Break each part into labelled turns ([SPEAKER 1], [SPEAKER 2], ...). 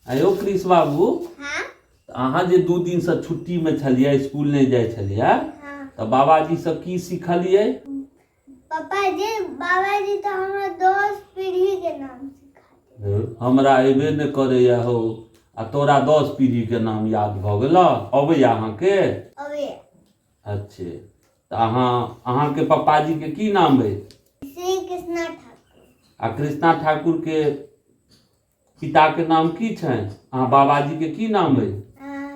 [SPEAKER 1] आयो कृष बाबू
[SPEAKER 2] हाँ
[SPEAKER 1] अहाँ जे 2 दिन से छुट्टी में छलिए स्कूल नहीं जाए छलिए
[SPEAKER 2] हाँ
[SPEAKER 1] तो बाबाजी से की सिखलिए?
[SPEAKER 2] पापा जी बाबा जी तो हमरा 10 पीढ़ी के नाम सिखा
[SPEAKER 1] हमरा अबे न करे हो आ तोरा 10 पीढ़ी के नाम याद भ गेल अबे अहाँ के?
[SPEAKER 2] अबे
[SPEAKER 1] अच्छे तो अहाँ के पापा जी के की नाम है?
[SPEAKER 2] श्री कृष्णा ठाकुर।
[SPEAKER 1] आ कृष्णा ठाकुर के पिता के नाम की छनि? अहाँ बाबाजी के की नाम है?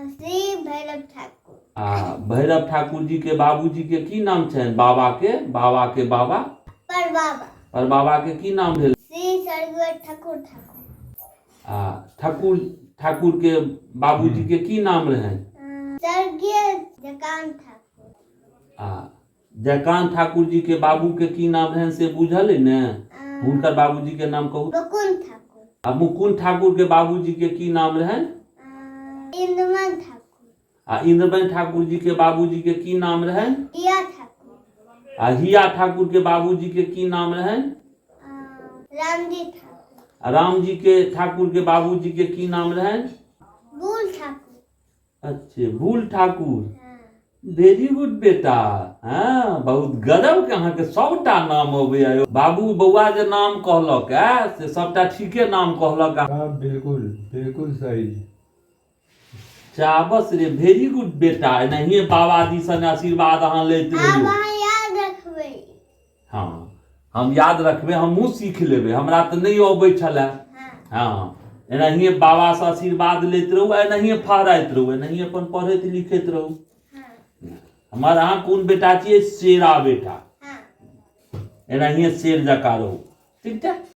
[SPEAKER 2] श्री भैरव ठाकुर।
[SPEAKER 1] आ भैरव ठाकुर जी के बाबूजी के की नाम छनि? बाबा के बाबा
[SPEAKER 2] पर
[SPEAKER 1] बाबा के की नाम भेल?
[SPEAKER 2] श्री स्वर्गीय ठाकुर।
[SPEAKER 1] आ ठाकुर के बाबूजी के की नाम रहनि?
[SPEAKER 2] स्वर्गीय जयकांत ठाकुर।
[SPEAKER 1] आ जयकांत ठाकुर जी के बाबू के की नाम रहनि से बुझल है ने? हुनकर बाबूजी के नाम कहू।
[SPEAKER 2] मुकुंद ठाकुर।
[SPEAKER 1] आ मुकुंद ठाकुर के बाबूजी के की नाम रहनि?
[SPEAKER 2] इंद्रमन ठाकुर।
[SPEAKER 1] आ इंद्रमन ठाकुर जी के बाबूजी के की नाम रहनि?
[SPEAKER 2] हिया ठाकुर।
[SPEAKER 1] आ हिया ठाकुर के बाबूजी के की नाम रहनि?
[SPEAKER 2] रामजी ठाकुर।
[SPEAKER 1] आ राम जी के ठाकुर के बाबूजी के की नाम रहनि?
[SPEAKER 2] भूल ठाकुर।
[SPEAKER 1] अच्छे भूल ठाकुर। वेरी गुड बेटा। हाँ बहुत गजब के अहाँ के सबटा नाम अबे आयो। बाबू बउआ जे नाम कहलक से सबटा ठीके नाम कहलक।
[SPEAKER 3] हाँ बिल्कुल बिल्कुल सही।
[SPEAKER 1] चाबस रे वेरी गुड बेटा। एनाहिए बाबाजी सन आशीर्वाद अहाँ लैत रहियो।
[SPEAKER 2] अहाँ याद रखबै।
[SPEAKER 1] हाँ हम याद रखबै, हमहूँ सीख लेबै, हमरा तो नहीं अबै छलै। हाँ एनाहिए बाबा से आशीर्वाद लैत रहू, एनाहिए फहराइत रहू, एनाहिए अपन पढ़ैत लिखैत रहू। हमार अहाँ कोन बेटा छियै? शेरा बेटा। एनाहिए शेर जकाँ रहू, ठीक छै।